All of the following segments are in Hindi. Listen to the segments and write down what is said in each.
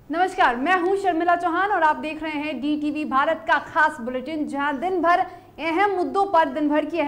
नमस्कार, मैं हूं शर्मिला चौहान और आप देख रहे हैं DTV भारत का खास बुलेटिन, जहां दिन भर की अहम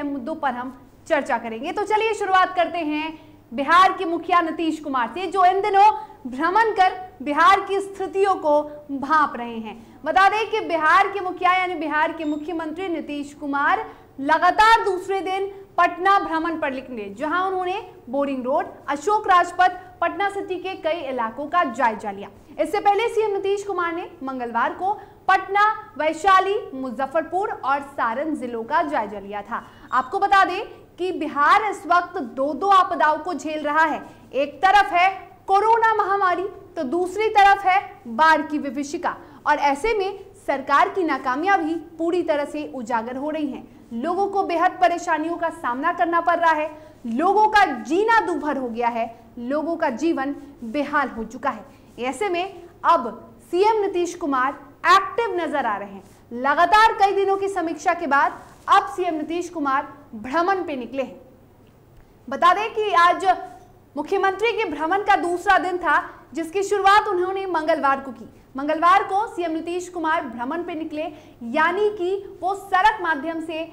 मुद्दों पर हम चर्चा करेंगे। तो चलिए शुरुआत करते हैं बिहार के मुखिया नीतीश कुमार से, जो इन दिनों भ्रमण कर बिहार की स्थितियों को भांप रहे हैं। बता दें कि बिहार के मुखिया यानी बिहार के मुख्यमंत्री नीतीश कुमार लगातार दूसरे दिन पटना भ्रमण पर निकले, जहां उन्होंने boring road, Ashok Rajpath, Patna city के कई इलाकों का जायजा लिया। इससे पहले सीएम नीतीश कुमार ने मंगलवार को पटना, वैशाली, मुजफ्फरपुर और सारण जिलों का जायजा लिया था। आपको बता दें कि बिहार इस वक्त दो आपदाओं को झेल रहा है। एक तरफ है कोरोना महामारी तो दूसरी तरफ है बाढ़ की विभीषिका, और ऐसे में सरकार की नाकामियां भी पूरी तरह से उजागर हो रही हैं। लोगों को बेहद परेशानियों का सामना करना पड़ रहा है, लोगों का जीना दूभर हो गया है, लोगों का जीवन बेहाल हो चुका है। ऐसे में अब सीएम नीतीश कुमार एक्टिव नजर आ रहे हैं। लगातार कई दिनों की समीक्षा के बाद अब सीएम नीतीश कुमार भ्रमण पे निकले हैं। बता दें कि आज मुख्यमंत्री के भ्रमण का दूसरा दिन था, जिसकी शुरुआत उन्होंने मंगलवार को की। मंगलवार को सीएम नीतीश कुमार भ्रमण पे निकले, यानी कि वो सड़क माध्यम से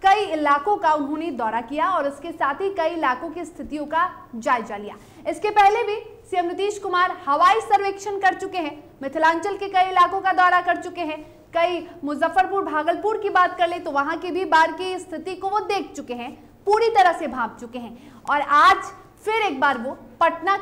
कई इलाकों का उन्होंने दौरा किया और उसके साथ ही कई इलाकों की स्थितियों का जायजा लिया। इसके पहले भी सीएम नीतीश कुमार हवाई सर्वेक्षण कर चुके हैं, मिथिलांचल के कई इलाकों का दौरा कर चुके हैं। कई मुजफ्फरपुर, भागलपुर की बात कर ले तो वहां की भी बाढ़ की स्थिति को वो देख चुके हैं, पूरी तरह से भांप चुके हैं। और आज फिर एक बार वो पटना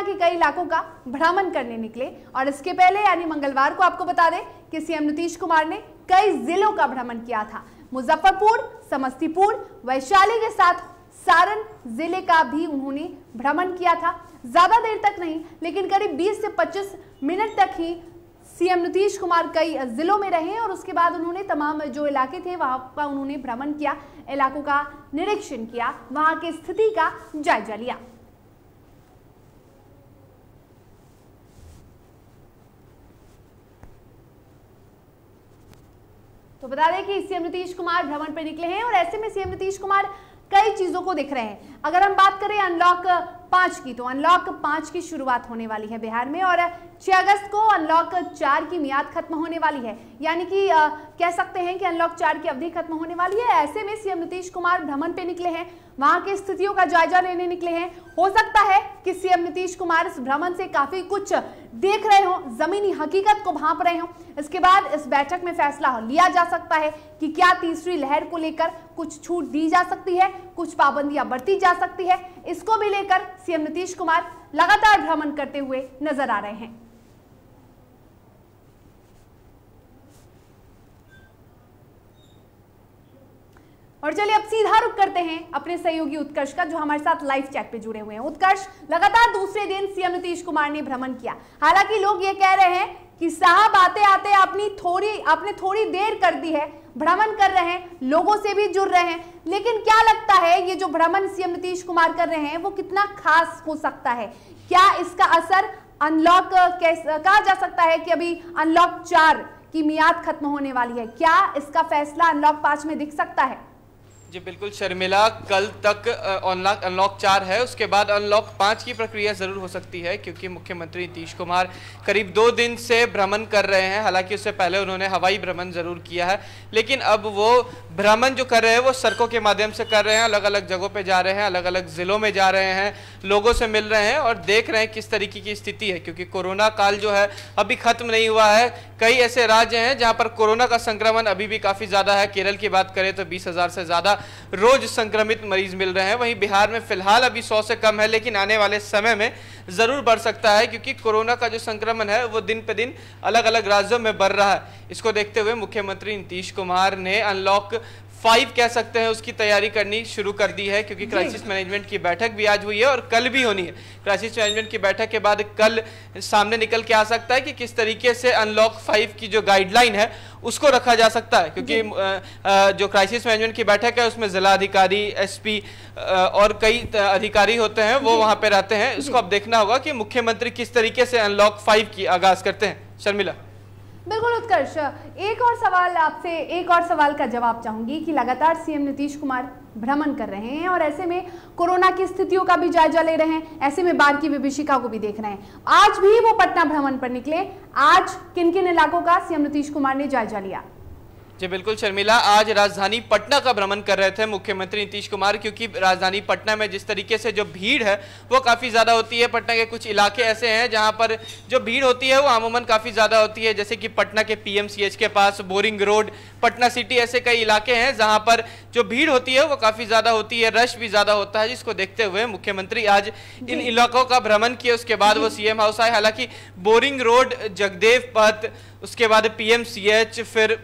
के कई इलाकों का भ्रमण करने निकले। और इसके पहले यानी मंगलवार को आपको बता दें कि सीएम नीतीश कुमार ने कई जिलों का भ्रमण किया था। मुजफ्फरपुर, समस्तीपुर, वैशाली के साथ सारण जिले का भी उन्होंने भ्रमण किया था। ज्यादा देर तक नहीं, लेकिन करीब 20 से 25 मिनट तक ही सीएम नीतीश कुमार कई जिलों में रहे और उसके बाद उन्होंने तमाम जो इलाके थे वहां का उन्होंने भ्रमण किया, इलाकों का निरीक्षण किया, वहां की स्थिति का जायजा लिया। तो बता दें कि सीएम नीतीश कुमार भ्रमण पर निकले हैं और ऐसे में सीएम नीतीश कुमार कई चीजों को दिख रहे हैं। अगर हम बात करें अनलॉक 5 की, तो अनलॉक 5 की शुरुआत होने वाली है बिहार में और 6 अगस्त को अनलॉक 4 की मियाद खत्म होने वाली है, यानी कि कह सकते हैं कि अनलॉक 4 की अवधि खत्म होने वाली है। ऐसे में सीएम नीतीश कुमार भ्रमण पे निकले हैं, वहां की स्थितियों का जायजा लेने निकले हैं। हो सकता है कि सीएम नीतीश कुमार इस भ्रमण से काफी कुछ देख रहे हो, जमीनी हकीकत को भांप रहे हो। इसके बाद इस बैठक में फैसला लिया जा सकता है कि क्या तीसरी लहर को लेकर कुछ छूट दी जा सकती है, कुछ पाबंदियां बरती जा सकती है। इसको भी लेकर सीएम नीतीश कुमार लगातार भ्रमण करते हुए नजर आ रहे हैं। और चलिए अब सीधा रुख करते हैं अपने सहयोगी उत्कर्ष का, जो हमारे साथ लाइव चैट पे जुड़े हुए हैं। उत्कर्ष, लगातार दूसरे दिन सीएम नीतीश कुमार ने भ्रमण किया। हालांकि लोग ये कह रहे हैं कि साहब आते आते आपने थोड़ी देर कर दी है, भ्रमण कर रहे हैं, लोगों से भी जुड़ रहे हैं, लेकिन क्या लगता है ये जो भ्रमण सीएम नीतीश कुमार कर रहे हैं वो कितना खास हो सकता है? क्या इसका असर अनलॉक कहा जा सकता है कि अभी अनलॉक 4 की मियाद खत्म होने वाली है, क्या इसका फैसला अनलॉक 5 में दिख सकता है? जी बिल्कुल शर्मिला, कल तक अनलॉक 4 है, उसके बाद अनलॉक 5 की प्रक्रिया जरूर हो सकती है, क्योंकि मुख्यमंत्री नीतीश कुमार करीब 2 दिन से भ्रमण कर रहे हैं। हालांकि उससे पहले उन्होंने हवाई भ्रमण जरूर किया है, लेकिन अब वो भ्रमण जो कर रहे हैं वो सड़कों के माध्यम से कर रहे हैं, अलग अलग जगहों पे जा रहे हैं, अलग अलग जिलों में जा रहे हैं, लोगों से मिल रहे हैं और देख रहे हैं किस तरीके की स्थिति है, क्योंकि कोरोना काल जो है अभी खत्म नहीं हुआ है। कई ऐसे राज्य हैं जहाँ पर कोरोना का संक्रमण अभी भी काफी ज्यादा है। केरल की बात करें तो 20,000 से ज्यादा रोज संक्रमित मरीज मिल रहे हैं। वहीं बिहार में फिलहाल अभी 100 से कम है, लेकिन आने वाले समय में जरूर बढ़ सकता है, क्योंकि कोरोना का जो संक्रमण है वो दिन पे दिन अलग अलग राज्यों में बढ़ रहा है। इसको देखते हुए मुख्यमंत्री नीतीश कुमार ने अनलॉक 5 कह सकते हैं उसकी तैयारी करनी शुरू कर दी है, क्योंकि क्राइसिस मैनेजमेंट की बैठक भी आज हुई है और कल भी होनी है। क्राइसिस मैनेजमेंट की बैठक के बाद कल सामने निकल के आ सकता है कि किस तरीके से अनलॉक 5 की जो गाइडलाइन है उसको रखा जा सकता है, क्योंकि जो क्राइसिस मैनेजमेंट की बैठक है उसमें जिला अधिकारी, एसपी और कई अधिकारी होते हैं, वो वहां पे रहते हैं। इसको अब देखना होगा कि मुख्यमंत्री किस तरीके से अनलॉक 5 की आगाज करते हैं। शर्मिला, बिल्कुल उत्कर्ष, एक और सवाल का जवाब चाहूंगी कि लगातार सीएम नीतीश कुमार भ्रमण कर रहे हैं और ऐसे में कोरोना की स्थितियों का भी जायजा ले रहे हैं, ऐसे में बाढ़ की विभीषिका को भी देख रहे हैं। आज भी वो पटना भ्रमण पर निकले। आज किन किन इलाकों का सीएम नीतीश कुमार ने जायजा लिया? जी बिल्कुल शर्मिला, आज राजधानी पटना का भ्रमण कर रहे थे मुख्यमंत्री नीतीश कुमार, क्योंकि राजधानी पटना में जिस तरीके से जो भीड़ है वो काफ़ी ज़्यादा होती है। पटना के कुछ इलाके ऐसे हैं जहां पर जो भीड़ होती है वो अमूमन काफ़ी ज़्यादा होती है, जैसे कि पटना के पीएमसीएच के पास, बोरिंग रोड, पटना सिटी, ऐसे कई इलाके हैं जहां पर जो भीड़ होती है वो काफ़ी ज़्यादा होती है, रश भी ज़्यादा होता है, जिसको देखते हुए मुख्यमंत्री आज इन इलाकों का भ्रमण किया। उसके बाद वो सीएम हाउस आए। हालांकि बोरिंग रोड, जगदेव पथ, उसके बाद पीएमसीएच, फिर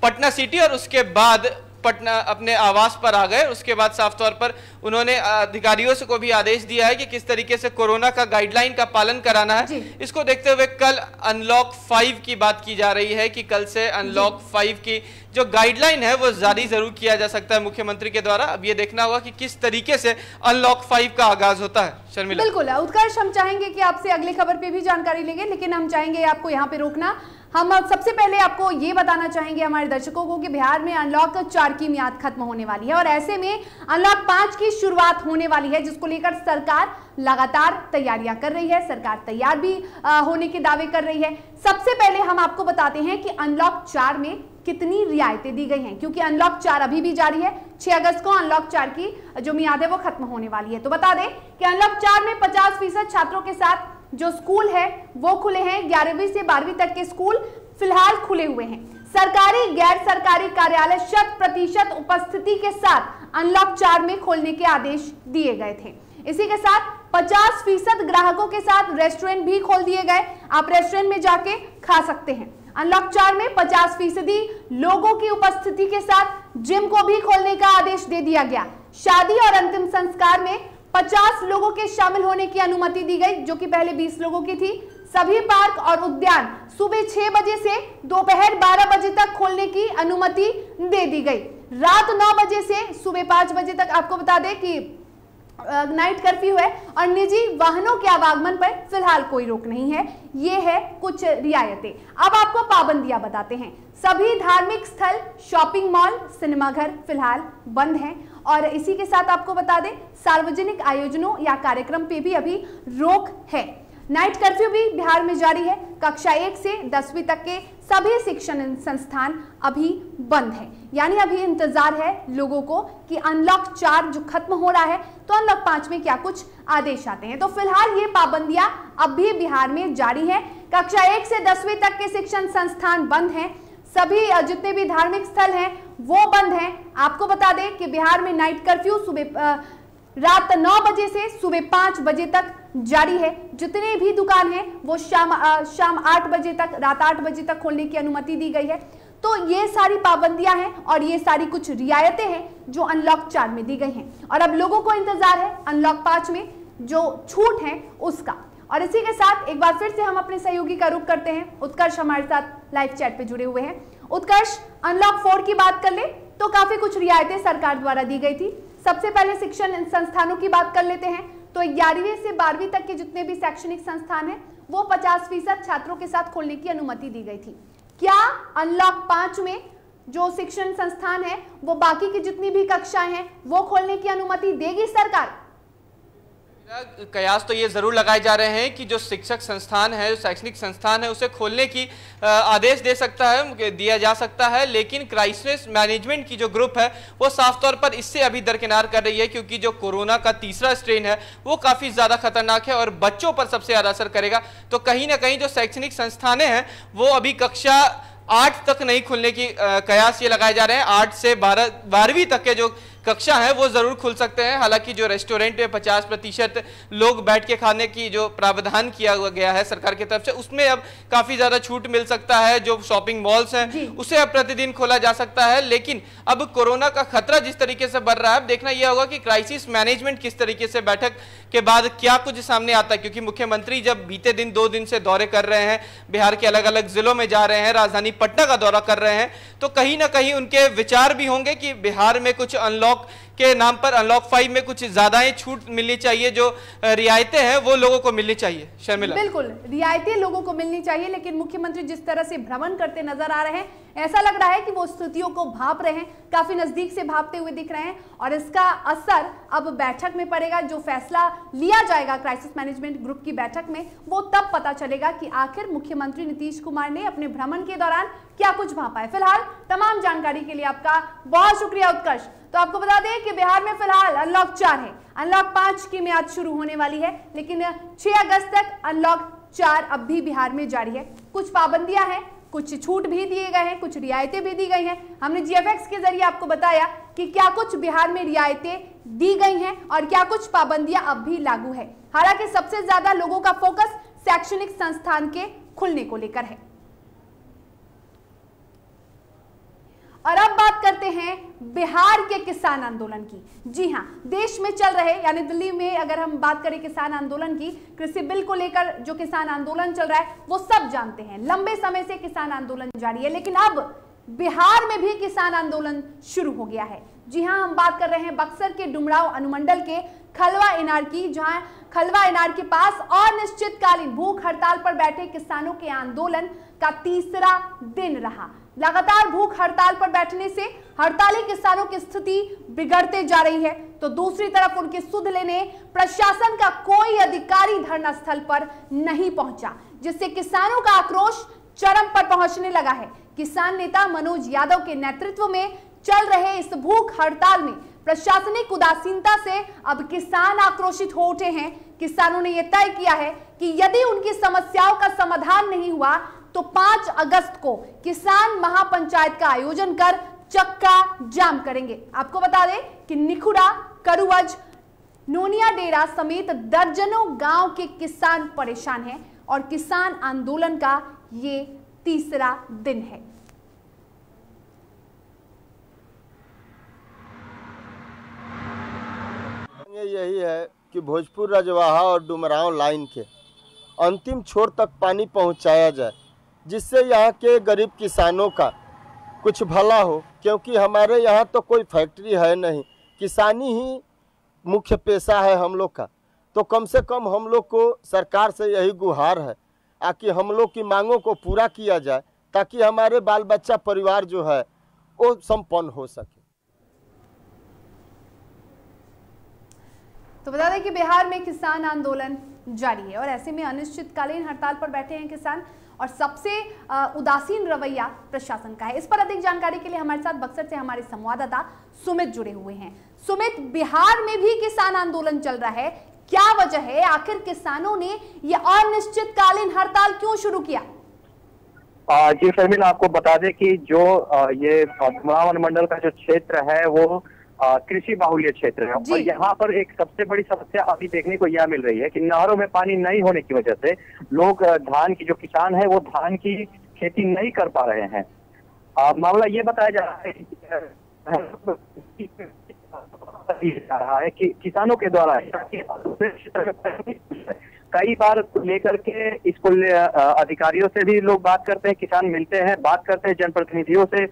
पटना सिटी और उसके बाद पटना अपने आवास पर आ गए। उसके बाद साफ तौर पर उन्होंने अधिकारियों से को भी आदेश दिया है कि किस तरीके से कोरोना का गाइडलाइन का पालन कराना है। इसको देखते हुए कल अनलॉक 5 की बात की जा रही है कि कल से अनलॉक 5 की जो गाइडलाइन है वो जारी जरूर किया जा सकता है मुख्यमंत्री के द्वारा। अब ये देखना होगा कि किस तरीके से अनलॉक 5 का आगाज होता है। शर्मिला, बिल्कुल उत्कर्ष, हम चाहेंगे कि आपसे अगली खबर पे भी जानकारी लेंगे, लेकिन हम चाहेंगे आपको यहाँ पे रोकना। हम सबसे पहले आपको ये बताना चाहेंगे हमारे दर्शकों को कि बिहार में अनलॉक 4 की मियाद खत्म होने वाली है और ऐसे में अनलॉक 5 की शुरुआत होने वाली है, जिसको लेकर सरकार लगातार तैयारियां कर रही है। सरकार तैयार भी होने के दावे कर रही है। सबसे पहले हम आपको बताते हैं कि अनलॉक 4 में कितनी रियायतें दी गई हैं, क्योंकि अनलॉक 4 अभी भी जारी है। 6 अगस्त को अनलॉक 4 की जो मियाद है वो खत्म होने वाली है। तो बता दें कि अनलॉक 4 में 50% छात्रों के साथ जो स्कूल है वो खुले हैं। 11वीं से 12वीं तक के स्कूल फिलहाल खुले हुए हैं। सरकारी गैर सरकारी कार्यालय 100% उपस्थिति के साथ अनलॉक 4 में खोलने के आदेश दिए गए थे। इसी के साथ 50% ग्राहकों के साथ रेस्टोरेंट भी खोल दिए गए। आप रेस्टोरेंट में जाके खा सकते हैं। अनलॉक 4 में 50% लोगों की उपस्थिति के साथ जिम को भी खोलने का आदेश दे दिया गया। शादी और अंतिम संस्कार में 50 लोगों के शामिल होने की अनुमति दी गई, जो कि पहले 20 लोगों की थी। सभी पार्क और उद्यान सुबह 6 बजे से दोपहर 12 बजे तक खोलने की अनुमति दे दी गई। रात 9 बजे से सुबह 5 बजे तक आपको बता दें कि नाइट कर्फ्यू है और निजी वाहनों के आवागमन पर फिलहाल कोई रोक नहीं है। ये है कुछ रियायतें। अब आपको पाबंदियां बताते हैं। सभी धार्मिक स्थल, शॉपिंग मॉल, सिनेमाघर फिलहाल बंद हैं और इसी के साथ आपको बता दें सार्वजनिक आयोजनों या कार्यक्रम पे भी अभी रोक है। नाइट कर्फ्यू भी बिहार में जारी है। कक्षा 1 से 10वीं तक के सभी शिक्षण संस्थान अभी बंद है। यानी अभी इंतजार है लोगों को कि अनलॉक 4 जो खत्म हो रहा है तो अनलॉक 5 में क्या कुछ आदेश आते हैं। तो फिलहाल ये पाबंदियां अब भी बिहार में जारी है। कक्षा 1 से 10वीं तक के शिक्षण संस्थान बंद हैं। सभी जितने भी धार्मिक स्थल हैं वो बंद हैं। आपको बता दें कि बिहार में नाइट कर्फ्यू रात 9 बजे से सुबह 5 बजे तक जारी है। जितने भी दुकान हैं वो शाम 8 बजे तक, रात 8 बजे तक खोलने की अनुमति दी गई है। तो ये सारी पाबंदियां हैं और ये सारी कुछ रियायतें हैं जो अनलॉक 4 में दी गई हैं और अब लोगों को इंतजार है अनलॉक 5 में जो छूट है उसका। और इसी के साथ एक बार फिर से हम अपने सहयोगी का रुख करते हैं। उत्कर्ष हमारे साथ लाइव चैट पे जुड़े हुए हैं। उत्कर्ष, अनलॉक 4 की बात कर ले तो काफी कुछ रियायतें सरकार द्वारा दी गई थी। सबसे पहले शिक्षण संस्थानों की बात कर लेते हैं तो 11वीं से 12वीं तक के जितने भी शैक्षणिक संस्थान हैं वो 50% छात्रों के साथ खोलने की अनुमति दी गई थी। क्या अनलॉक 5 में जो शिक्षण संस्थान है वो बाकी की जितनी भी कक्षाएं हैं वो खोलने की अनुमति देगी सरकार? कयास तो ये जरूर लगाए जा रहे हैं कि जो शिक्षक संस्थान है, जो शैक्षणिक संस्थान है, उसे खोलने की आदेश दिया जा सकता है, लेकिन क्राइसिस मैनेजमेंट की जो ग्रुप है वो साफ तौर पर इससे अभी दरकिनार कर रही है, क्योंकि जो कोरोना का तीसरा स्ट्रेन है वो काफी ज्यादा खतरनाक है और बच्चों पर सबसे ज्यादा असर करेगा। तो कहीं ना कहीं जो शैक्षणिक संस्थान हैं वो अभी कक्षा 8 तक नहीं खुलने की कयास ये लगाए जा रहे हैं। 8 से 12वीं तक के जो कक्षा है वो जरूर खुल सकते हैं। हालांकि जो रेस्टोरेंट में 50% लोग बैठ के खाने की जो प्रावधान किया गया है सरकार की तरफ से, उसमें अब काफी ज्यादा छूट मिल सकता है। जो शॉपिंग मॉल्स हैं उसे अब प्रतिदिन खोला जा सकता है। लेकिन अब कोरोना का खतरा जिस तरीके से बढ़ रहा है, अब देखना यह होगा कि क्राइसिस मैनेजमेंट किस तरीके से बैठक के बाद क्या कुछ सामने आता है, क्योंकि मुख्यमंत्री जब बीते दिन 2 दिन से दौरे कर रहे हैं, बिहार के अलग अलग जिलों में जा रहे हैं, राजधानी पटना का दौरा कर रहे हैं, तो कहीं ना कहीं उनके विचार भी होंगे कि बिहार में कुछ अनलॉक के नाम पर अनलॉक 5 में कुछ ज्यादा ही छूट मिलनी चाहिए, जो रियायतें हैं वो लोगों को मिलनी चाहिए। शर्मिला, बिल्कुल रियायतें लोगों को मिलनी चाहिए, लेकिन मुख्यमंत्री जिस तरह से भ्रमण करते नजर आ रहे हैं, ऐसा लग रहा है कि वो स्थितियों को भांप रहे हैं, काफी नजदीक से भांपते हुए दिख रहे हैं, और इसका असर अब बैठक में पड़ेगा। जो फैसला लिया जाएगा क्राइसिस मैनेजमेंट ग्रुप की बैठक में, वो तब पता चलेगा कि आखिर मुख्यमंत्री नीतीश कुमार ने अपने भ्रमण के दौरान क्या कुछ भांपा है। फिलहाल तमाम जानकारी के लिए आपका बहुत शुक्रिया उत्कर्ष। तो आपको बता दें कि बिहार में फिलहाल अनलॉक 4 है, अनलॉक 5 की मियाद शुरू होने वाली है, लेकिन 6 अगस्त तक अनलॉक 4 अब भी बिहार में जारी है। कुछ पाबंदियां हैं, कुछ छूट भी दिए गए हैं, कुछ रियायतें भी दी गई हैं। हमने GFX के जरिए आपको बताया कि क्या कुछ बिहार में रियायतें दी गई हैं और क्या कुछ पाबंदियां अब भी लागू है। हालांकि सबसे ज्यादा लोगों का फोकस शैक्षणिक संस्थान के खुलने को लेकर है। और अब बात करते हैं बिहार के किसान आंदोलन की। जी हां, देश में चल रहे, यानी दिल्ली में अगर हम बात करें किसान आंदोलन की, कृषि बिल को लेकर जो किसान आंदोलन चल रहा है वो सब जानते हैं, लंबे समय से किसान आंदोलन जारी है, लेकिन अब बिहार में भी किसान आंदोलन शुरू हो गया है। जी हां, हम बात कर रहे हैं बक्सर के डुमरांव अनुमंडल के खलवा इनार की, जहां खलवा इनार के पास अनिश्चितकालीन भूख हड़ताल पर बैठे किसानों के आंदोलन का तीसरा दिन रहा। लगातार भूख हड़ताल पर बैठने से हड़ताली किसानों की स्थिति बिगड़ते जा रही है, तो दूसरी तरफ उनकी सुध लेने प्रशासन का कोई अधिकारी धरना स्थल पर नहीं पहुंचा, जिससे किसानों का आक्रोश चरम पर पहुंचने लगा है। किसान नेता मनोज यादव के नेतृत्व में चल रहे इस भूख हड़ताल में प्रशासनिक उदासीनता से अब किसान आक्रोशित हो उठे हैं। किसानों ने यह तय किया है कि यदि उनकी समस्याओं का समाधान नहीं हुआ तो 5 अगस्त को किसान महापंचायत का आयोजन कर चक्का जाम करेंगे। आपको बता दें कि निखुरा, करुवज, नोनिया डेरा समेत दर्जनों गांव के किसान परेशान हैं और किसान आंदोलन का ये तीसरा दिन है। यही है कि भोजपुर, रजवाहा और डुमरांव लाइन के अंतिम छोर तक पानी पहुंचाया जाए, जिससे यहाँ के गरीब किसानों का कुछ भला हो, क्योंकि हमारे यहाँ तो कोई फैक्ट्री है नहीं, किसानी ही मुख्य पेशा है हम लोग का। तो कम से कम हम लोग को सरकार से यही गुहार है कि हम लोग की मांगों को पूरा किया जाए, ताकि हमारे बाल बच्चा परिवार जो है वो संपन्न हो सके। तो बता दें कि बिहार में किसान आंदोलन जारी है और ऐसे में अनिश्चितकालीन हड़ताल पर बैठे हैं किसान, और सबसे उदासीन रवैया प्रशासन का है। इस पर अधिक जानकारी के लिए हमारे साथ बक्सर से हमारे संवाददाता सुमित जुड़े हुए हैं। सुमित, बिहार में भी किसान आंदोलन चल रहा है, क्या वजह है? आखिर किसानों ने यह अनिश्चितकालीन हड़ताल क्यों शुरू किया? जी शर्मिला, आपको बता दें कि जो ये डुमरांव अनुमंडल का जो क्षेत्र है वो कृषि बाहुल्य क्षेत्र है, और यहाँ पर एक सबसे बड़ी समस्या अभी देखने को यह मिल रही है कि नहरों में पानी नहीं होने की वजह से लोग धान की, जो किसान है वो धान की खेती नहीं कर पा रहे हैं। मामला ये बताया जा रहा है कि किसानों के द्वारा कई बार लेकर के इसको अधिकारियों से भी लोग बात करते हैं, किसान मिलते हैं, बात करते हैं, जनप्रतिनिधियों से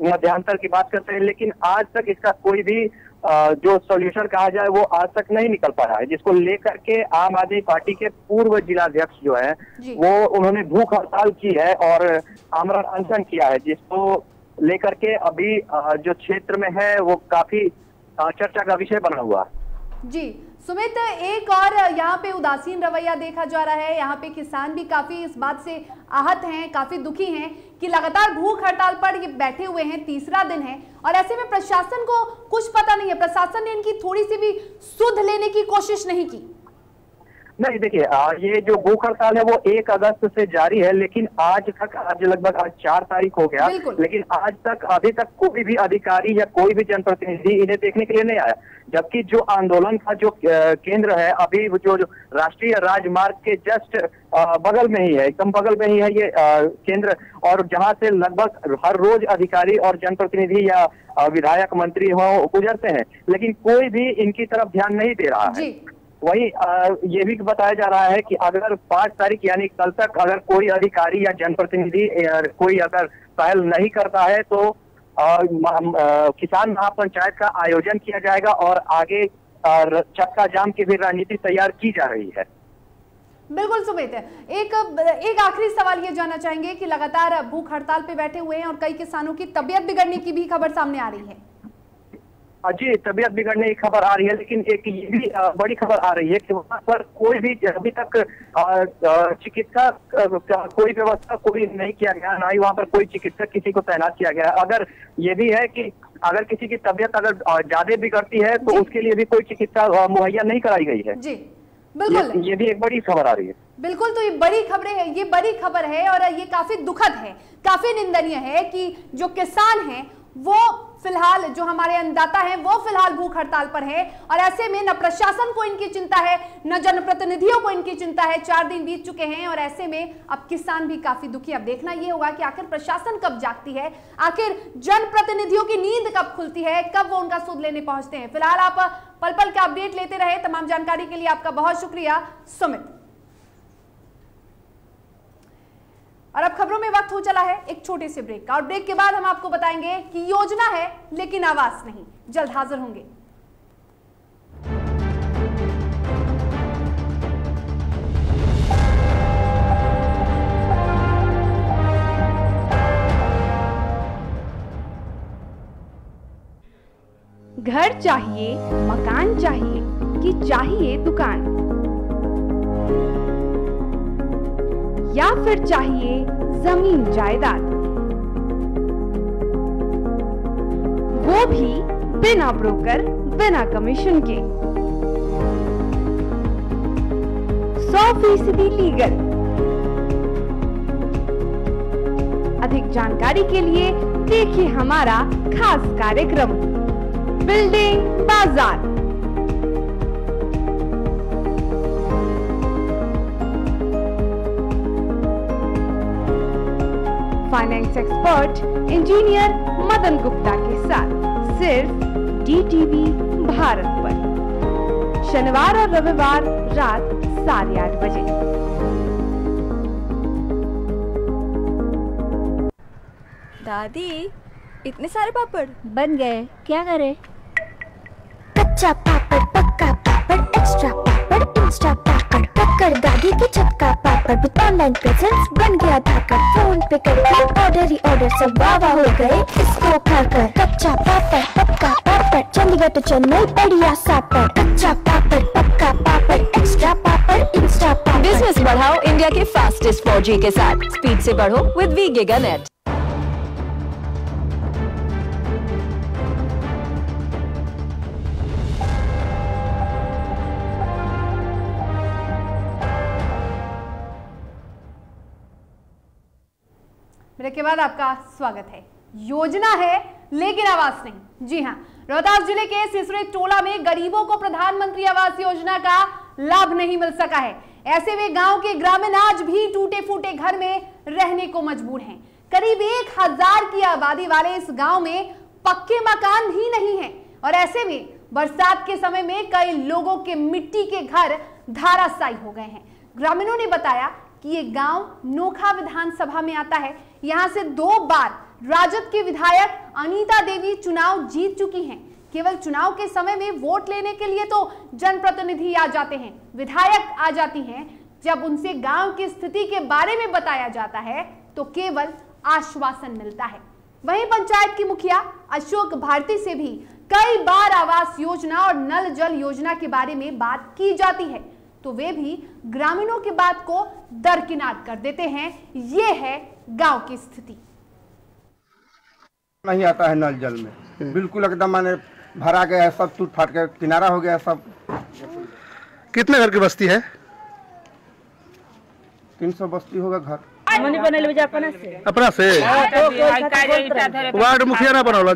मध्यांतर की बात करते हैं, लेकिन आज तक इसका कोई भी जो सॉल्यूशन कहा जाए वो आज तक नहीं निकल पा रहा है, जिसको लेकर के आम आदमी पार्टी के पूर्व जिलाध्यक्ष जो है वो उन्होंने भूख हड़ताल की है और आमरण अनशन किया है, जिसको लेकर के अभी जो क्षेत्र में है वो काफी चर्चा का विषय बना हुआ है। जी सुमित, एक और यहाँ पे उदासीन रवैया देखा जा रहा है। यहाँ पे किसान भी काफी इस बात से आहत हैं, काफी दुखी हैं कि लगातार भूख हड़ताल पर ये बैठे हुए हैं, तीसरा दिन है, और ऐसे में प्रशासन को कुछ पता नहीं है, प्रशासन ने इनकी थोड़ी सी भी सुध लेने की कोशिश नहीं की। नहीं, देखिए ये जो भूख हड़ताल है वो 1 अगस्त से जारी है, लेकिन आज लगभग आज 4 तारीख हो गया, लेकिन आज तक अभी तक कोई भी अधिकारी या कोई भी जनप्रतिनिधि इन्हें देखने के लिए नहीं आया। जबकि जो आंदोलन का जो केंद्र है अभी जो राष्ट्रीय राजमार्ग के जस्ट बगल में ही है, एकदम बगल में ही है ये केंद्र, और जहां से लगभग हर रोज अधिकारी और जनप्रतिनिधि या विधायक मंत्री हो गुजरते हैं, लेकिन कोई भी इनकी तरफ ध्यान नहीं दे रहा है। वही ये भी बताया जा रहा है कि अगर 5 तारीख यानी कल तक अगर कोई अधिकारी या जनप्रतिनिधि कोई अगर पहल नहीं करता है तो किसान महापंचायत का आयोजन किया जाएगा और आगे चक्का जाम की भी रणनीति तैयार की जा रही है। बिल्कुल सुमित, एक आखिरी सवाल ये जानना चाहेंगे कि लगातार भूख हड़ताल पे बैठे हुए हैं और कई किसानों की तबीयत बिगड़ने की भी खबर सामने आ रही है। जी, तबीयत बिगड़ने की खबर आ रही है, लेकिन एक ये भी बड़ी खबर आ रही है कि वहाँ पर कोई भी अभी तक चिकित्सा कोई व्यवस्था कोई नहीं किया गया, ना ही वहाँ पर कोई चिकित्सक किसी को तैनात किया गया। अगर ये भी है कि अगर किसी की तबीयत अगर ज्यादा बिगड़ती है तो उसके लिए भी कोई चिकित्सा मुहैया नहीं कराई गई है। जी बिल्कुल, ये भी एक बड़ी खबर आ रही है। बिल्कुल, तो ये बड़ी खबरें हैं, ये बड़ी खबर है और ये काफी दुखद है, काफी निंदनीय है कि जो किसान हैं वो फिलहाल, जो हमारे अन्नदाता हैं वो फिलहाल भूख हड़ताल पर है और ऐसे में न प्रशासन को इनकी चिंता है, न जनप्रतिनिधियों को इनकी चिंता है। 4 दिन बीत चुके हैं और ऐसे में अब किसान भी काफी दुखी। अब देखना ये होगा कि आखिर प्रशासन कब जागती है, आखिर जनप्रतिनिधियों की नींद कब खुलती है, कब वो उनका सूद लेने पहुंचते हैं। फिलहाल आप पल पल का अपडेट लेते रहे। तमाम जानकारी के लिए आपका बहुत शुक्रिया सुमित। और अब खबरों में वक्त हो चला है एक छोटे से ब्रेक का और ब्रेक के बाद हम आपको बताएंगे कि योजना है लेकिन आवास नहीं। जल्द हाजिर होंगे। घर चाहिए, मकान चाहिए कि चाहिए दुकान, या फिर चाहिए जमीन जायदाद, वो भी बिना ब्रोकर, बिना कमीशन के, 100% लीगल। अधिक जानकारी के लिए देखिए हमारा खास कार्यक्रम बिल्डिंग बाजार। Finance expert engineer Madan Gupta के साथ सिर्फ DTV भारत पर, शनिवार और रविवार रात 8:30 बजे। दादी, इतने सारे पापड़ बन गए, क्या करे? कच्चा पापड़, पक्का पापड़, एक्स्ट्रा पापड़, इंस्टा पापड़, पकड़ दादी के छक्का पापड़, विद ऑनलाइन प्रेजेंस बन गया धाकड़। फोन पे करके ऑर्डर ही ऑर्डर, सब वाह हो गए इसको खाकर। कच्चा पापड़, पक्का पापड़, चंडीगढ़ तो चेन्नई बढ़िया सापड़। कच्चा पापड़, पक्का पापड़, एक्स्ट्रा पापड़, इंस्टा पापड़। बिजनेस बढ़ाओ इंडिया के फास्टेस्ट 4G के साथ, स्पीड से बढ़ो विद वी गिगानेट। ब्रेक के बाद आपका स्वागत है। योजना है लेकिन आवास नहीं। जी हां, रोहतास जिले के सिसरे टोला में गरीबों को प्रधानमंत्री आवास योजना का लाभ नहीं मिल सका है। ऐसे में गांव के ग्रामीण आज भी टूटे फूटे घर में रहने को मजबूर हैं। करीब 1000 की आबादी वाले इस गांव में पक्के मकान भी नहीं है और ऐसे में बरसात के समय में कई लोगों के मिट्टी के घर धाराशायी हो गए हैं। ग्रामीणों ने बताया कि ये गांव नोखा विधानसभा में आता है। यहां से 2 बार राजद की विधायक अनीता देवी चुनाव जीत चुकी हैं। केवल चुनाव के समय में वोट लेने के लिए तो जनप्रतिनिधि आ जाते हैं, विधायक आ जाती हैं। जब उनसे गांव की स्थिति के बारे में बताया जाता है तो केवल आश्वासन मिलता है। वहीं पंचायत की मुखिया अशोक भारती से भी कई बार आवास योजना और नल जल योजना के बारे में बात की जाती है तो वे भी ग्रामीणों की बात को दरकिनार कर देते हैं। ये है गांव की स्थिति। नहीं आता है नल जल में, बिल्कुल एकदम माने भरा गया है, सब टूट फाट के किनारा हो गया सब। कितने घर की बस्ती है? 300 बस्ती होगा घर। अपना से वार्ड मुखिया ना बनौल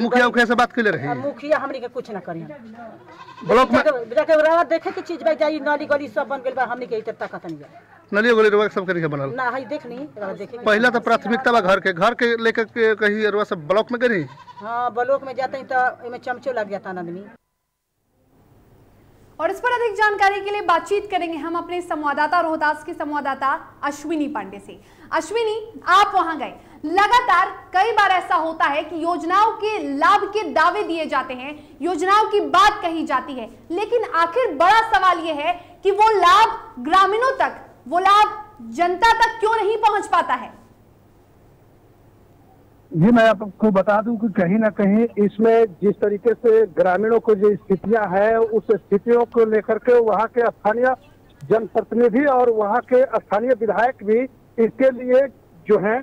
मुखिया उखिया से बात कर ले रही मुखिया हमनी के कुछ ना करिया। ब्लॉक में जाके रवा देखे की चीज भाई जाई, नाली गली सब बन गेल बा, हमनी के इतना ताकत नहीं है। नलिया गली रवा सब करके बनल ना है, देख नहीं रवा देखे। पहला तो प्राथमिकता बा घर के लेकर के कहीं रवा सब ब्लॉक में गई। हां, ब्लॉक में जाते हैं तो एमे चमचो लग जाता आदमी। और इस पर अधिक जानकारी के लिए बातचीत करेंगे हम अपने संवाददाता, रोहतास के संवाददाता अश्विनी पांडे से। अश्विनी, आप वहां गए, लगातार कई बार ऐसा होता है कि योजनाओं के लाभ के दावे दिए जाते हैं, योजनाओं की बात कही जाती है, लेकिन आखिर बड़ा सवाल यह है कि वो लाभ ग्रामीणों तक, वो लाभ जनता तक क्यों नहीं पहुंच पाता है? जी, मैं आपको बता दूं कि कहीं ना कहीं इसमें जिस तरीके से ग्रामीणों को जो स्थितियां हैं, उस स्थितियों को लेकर के वहां के स्थानीय जनप्रतिनिधि और वहां के स्थानीय विधायक भी इसके लिए जो है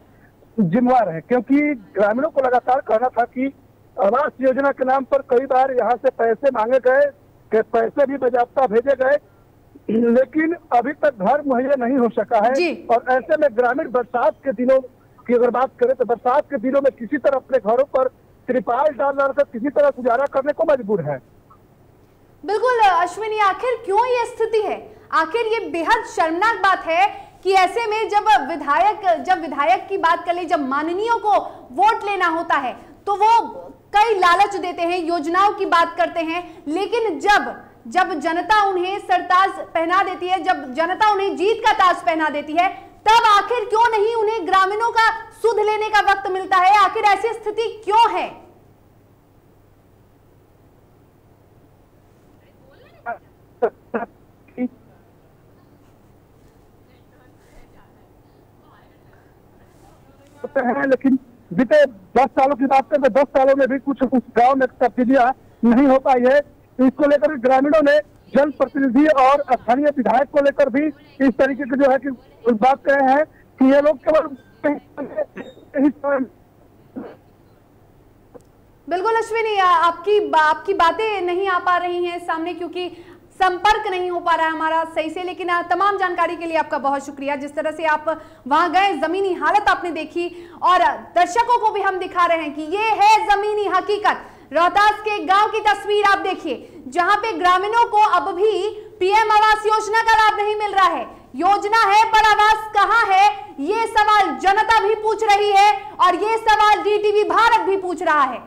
जिम्मेवार है, क्योंकि ग्रामीणों को लगातार कहना था कि आवास योजना के नाम पर कई बार यहाँ से पैसे मांगे गए, पैसे भी बाजाबता भेजे गए, लेकिन अभी तक घर मुहैया नहीं हो सका है। और ऐसे में ग्रामीण बरसात के दिनों की अगर बात करें तो बरसात के दिनों में किसी तरह अपने घरों पर त्रिपाल डाल कर किसी तरह गुजारा करने को मजबूर है। बिल्कुल अश्विनी, आखिर क्यों ये स्थिति है? आखिर ये बेहद शर्मनाक बात है कि ऐसे में जब विधायक की बात कर ले, जब माननीयों को वोट लेना होता है तो वो कई लालच देते हैं, योजनाओं की बात करते हैं, लेकिन जब जनता उन्हें सरताज पहना देती है, जब जनता उन्हें जीत का ताज पहना देती है, तब आखिर क्यों नहीं उन्हें ग्रामीणों का सुध लेने का वक्त मिलता है? आखिर ऐसी स्थिति क्यों है? हैं, लेकिन बीते 10 सालों की बात करें तो 10 सालों में भी कुछ गांव में तब्दीलियां नहीं हो पाई है। इसको लेकर ग्रामीणों ने जनप्रतिनिधि और स्थानीय विधायक को लेकर भी इस तरीके की जो है कि बात कहे हैं कि ये लोग केवल बिल्कुल अश्विनी, आपकी बातें नहीं आ पा रही हैं सामने क्योंकि संपर्क नहीं हो पा रहा है हमारा सही से, लेकिन तमाम जानकारी के लिए आपका बहुत शुक्रिया। जिस तरह से आप वहां गए, जमीनी हालत आपने देखी और दर्शकों को भी हम दिखा रहे हैं कि ये है जमीनी हकीकत। रोहतास के गांव की तस्वीर आप देखिए, जहां पे ग्रामीणों को अब भी पीएम आवास योजना का लाभ नहीं मिल रहा है। योजना है पर आवास कहां है, ये सवाल जनता भी पूछ रही है और ये सवाल डीटीवी भारत भी पूछ रहा है।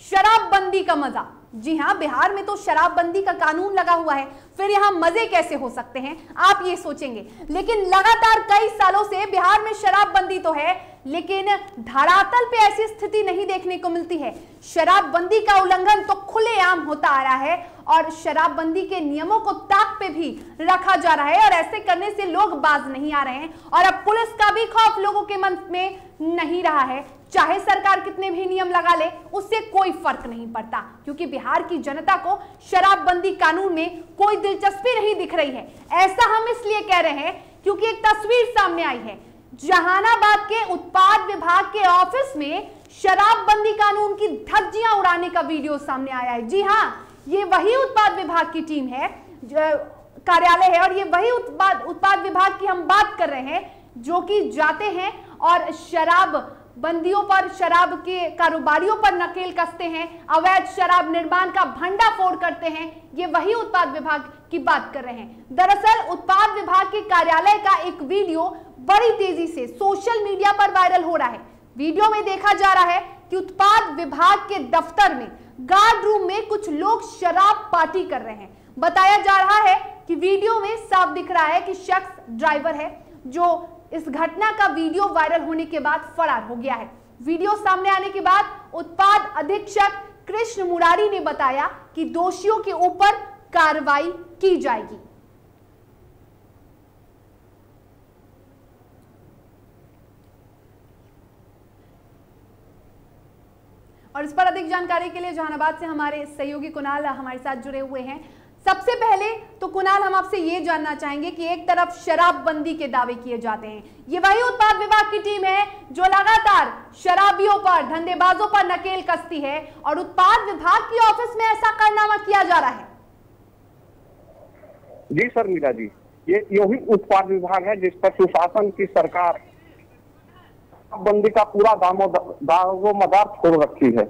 शराबबंदी का मजा, जी हां, बिहार में तो शराबबंदी का कानून लगा हुआ है, फिर यहां मजे कैसे हो सकते हैं आप ये सोचेंगे। लेकिन लगातार कई सालों से बिहार में शराबबंदी तो है, लेकिन धरातल पे ऐसी स्थिति नहीं देखने को मिलती है। शराबबंदी का उल्लंघन तो खुलेआम होता आ रहा है और शराबबंदी के नियमों को ताक पे भी रखा जा रहा है और ऐसे करने से लोग बाज नहीं आ रहे हैं और अब पुलिस का भी खौफ लोगों के मन में नहीं रहा है। चाहे सरकार कितने भी नियम लगा ले, उससे कोई फर्क नहीं पड़ता, क्योंकि बिहार की जनता को शराबबंदी कानून में कोई दिलचस्पी नहीं दिख रही है। ऐसा हम इसलिए कह रहे हैं क्योंकि एक तस्वीर सामने आई है, जहानाबाद के उत्पाद विभाग के ऑफिस में शराबबंदी कानून की धज्जियां उड़ाने का वीडियो सामने आया है। जी हाँ, ये वही उत्पाद विभाग की टीम है, कार्यालय है और ये वही उत्पाद विभाग की हम बात कर रहे हैं जो कि जाते हैं और शराब बंदियों पर, शराब के कारोबारियों पर नकेल कसते हैं, अवैध शराब निर्माण का भंडाफोड़ करते हैं। ये वही उत्पाद विभाग की बात कर रहे हैं। दरअसल उत्पाद विभाग के कार्यालय का एक वीडियो बड़ी तेजी से सोशल मीडिया पर वायरल हो रहा है। वीडियो में देखा जा रहा है कि उत्पाद विभाग के दफ्तर में गार्ड रूम में कुछ लोग शराब पार्टी कर रहे हैं। बताया जा रहा है कि वीडियो में साफ दिख रहा है कि शख्स ड्राइवर है जो इस घटना का वीडियो वायरल होने के बाद फरार हो गया है। वीडियो सामने आने के बाद उत्पाद अधीक्षक कृष्ण मुरारी ने बताया कि दोषियों के ऊपर कार्रवाई की जाएगी। और इस पर अधिक जानकारी के लिए जहानाबाद से हमारे सहयोगी कुणाल हमारे साथ जुड़े हुए हैं। सबसे पहले तो कुणाल, हम आपसे ये जानना चाहेंगे कि एक तरफ शराबबंदी के दावे किए जाते हैं, ये वही उत्पाद विभाग की टीम है जो लगातार शराबियों पर, धंधेबाजों पर नकेल कसती है और उत्पाद विभाग की ऑफिस में ऐसा कारनामा किया जा रहा है। जी सर मीरा जी, ये यही उत्पाद विभाग है जिस पर सुशासन की सरकार बंदी का पूरा दारोमदार छोड़ रखी है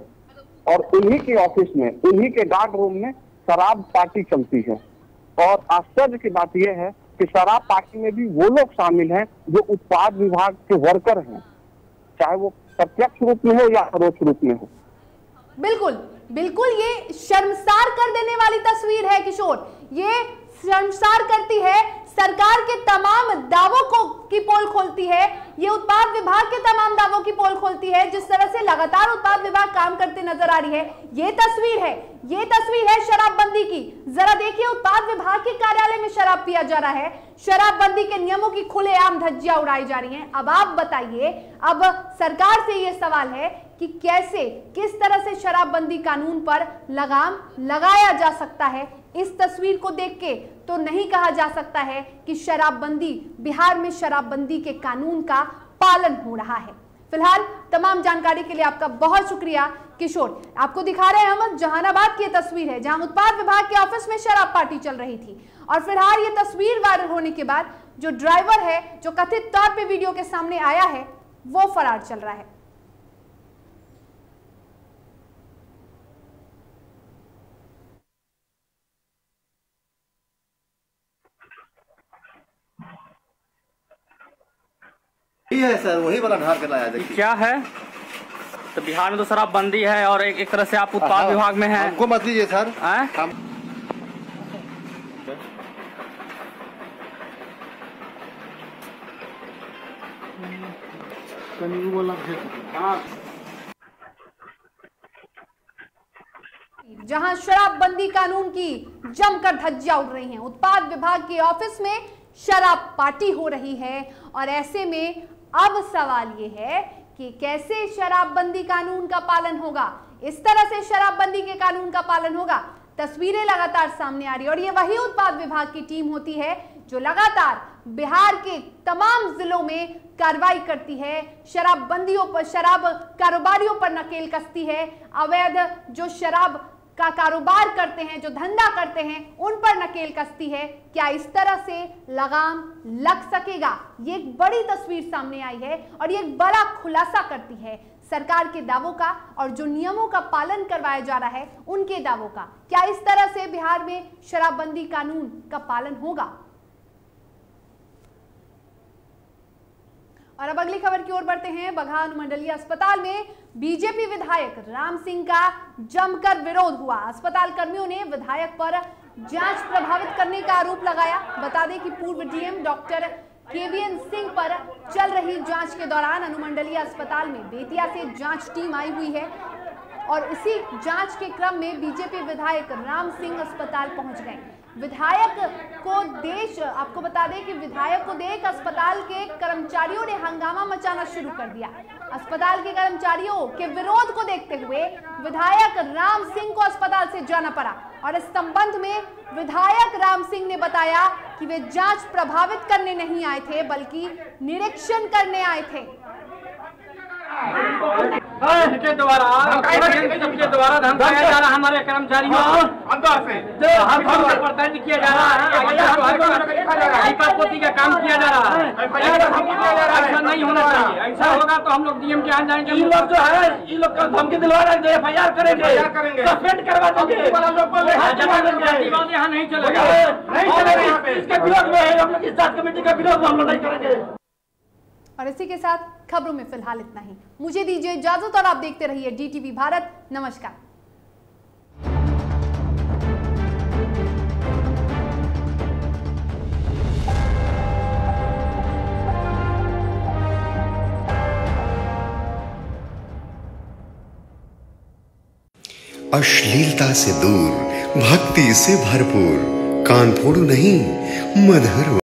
और उन्हीं के ऑफिस में, उन्हीं के गार्ड रूम में शराब पार्टी चलती है। और आश्चर्य की बात यह है कि शराब पार्टी में भी वो लोग शामिल हैं जो उत्पाद विभाग के वर्कर हैं, चाहे वो प्रत्यक्ष रूप में हो या परोक्ष रूप में हो। बिल्कुल बिल्कुल, ये शर्मसार कर देने वाली तस्वीर है किशोर। ये शर्मसार करती है, सरकार के तमाम दावों को की पोल खोलती है, ये उत्पाद विभाग के तमाम दावों की पोल खोलती है। जिस तरह से लगातार उत्पाद विभाग काम करते नजर आ रही है, ये तस्वीर है शराबबंदी की। जरा देखिए, उत्पाद विभाग के कार्यालय में शराब पिया जा रहा है, शराबबंदी के नियमों की खुलेआम धज्जियां उड़ाई जा रही हैं। अब आप बताइए, अब सरकार से ये सवाल है कि किस तरह से शराबबंदी कानून पर लगाम लगाया जा सकता है। इस तस्वीर को देख के तो नहीं कहा जा सकता है कि बिहार में शराबबंदी के कानून का पालन हो रहा है। फिलहाल तमाम जानकारी के लिए आपका बहुत शुक्रिया किशोर। आपको दिखा रहे हैं हम जहानाबाद की तस्वीर है, जहां उत्पाद विभाग के ऑफिस में शराब पार्टी चल रही थी और फिलहाल ये तस्वीर वायरल होने के बाद जो ड्राइवर है, जो कथित तौर पे वीडियो के सामने आया है, वो फरार चल रहा है। है सर, वही वाला ढाल के लाया देखिए। क्या है तो बिहार में तो शराबबंदी है और एक तरह से आप उत्पाद विभाग में हैं। हमको मत लीजिए सर। जहां शराबबंदी कानून की जमकर धज्जियां उड़ रही हैं, उत्पाद विभाग के ऑफिस में शराब पार्टी हो रही है और ऐसे में अब सवाल ये है कि कैसे शराबबंदी कानून का पालन होगा। इस तरह से शराबबंदी के कानून का पालन होगा। तस्वीरें लगातार सामने आ रही है और ये वही उत्पाद विभाग की टीम होती है जो लगातार बिहार के तमाम जिलों में कार्रवाई करती है, शराबबंदियों पर, शराब कारोबारियों पर नकेल कसती है, अवैध जो शराब का कारोबार करते हैं, जो धंधा करते हैं, उन पर नकेल कसती है। क्या इस तरह से लगाम लग सकेगा? ये एक बड़ी तस्वीर सामने आई है और ये एक बड़ा खुलासा करती है सरकार के दावों का और जो नियमों का पालन करवाया जा रहा है उनके दावों का। क्या इस तरह से बिहार में शराबबंदी कानून का पालन होगा? और अब अगली खबर की ओर बढ़ते हैं। बगहा अनुमंडलीय अस्पताल में बीजेपी विधायक राम सिंह का जमकर विरोध हुआ। अस्पताल कर्मियों ने विधायक पर जांच प्रभावित करने का आरोप लगाया। बता दें कि पूर्व डीएम डॉक्टर केवीएन सिंह पर चल रही जांच के दौरान अनुमंडलीय अस्पताल में बेतिया से जांच टीम आई हुई है और इसी जांच के क्रम में बीजेपी विधायक राम सिंह अस्पताल पहुंच गए। आपको बता दें कि विधायक को देख अस्पताल के कर्मचारियों ने हंगामा मचाना शुरू कर दिया। अस्पताल के कर्मचारियों के विरोध को देखते हुए विधायक राम सिंह को अस्पताल से जाना पड़ा और इस संबंध में विधायक राम सिंह ने बताया कि वे जांच प्रभावित करने नहीं आए थे बल्कि निरीक्षण करने आए थे। द्वारा धमकाया जा रहा हमारे कर्मचारियों पर दर्ज किया जा रहा है, का काम किया जा रहा है। ऐसा नहीं होना चाहिए। ऐसा होगा तो हम लोग डीएम के यहाँ जाएंगे। ये लोग जो है, ये लोग धमकी दिलवा रहे हैं, FIR करेंगे, सस्पेंड करवा देंगे। यहाँ नहीं चलेगा, इसके विरोध में हम लोग इस जांच कमेटी का विरोध हम लोग नहीं करेंगे। और इसी के साथ खबरों में फिलहाल इतना ही। मुझे दीजिए इजाजत और आप देखते रहिए DTV भारत। नमस्कार। अश्लीलता से दूर, भक्ति से भरपूर, कान फोड़ू नहीं, मधुर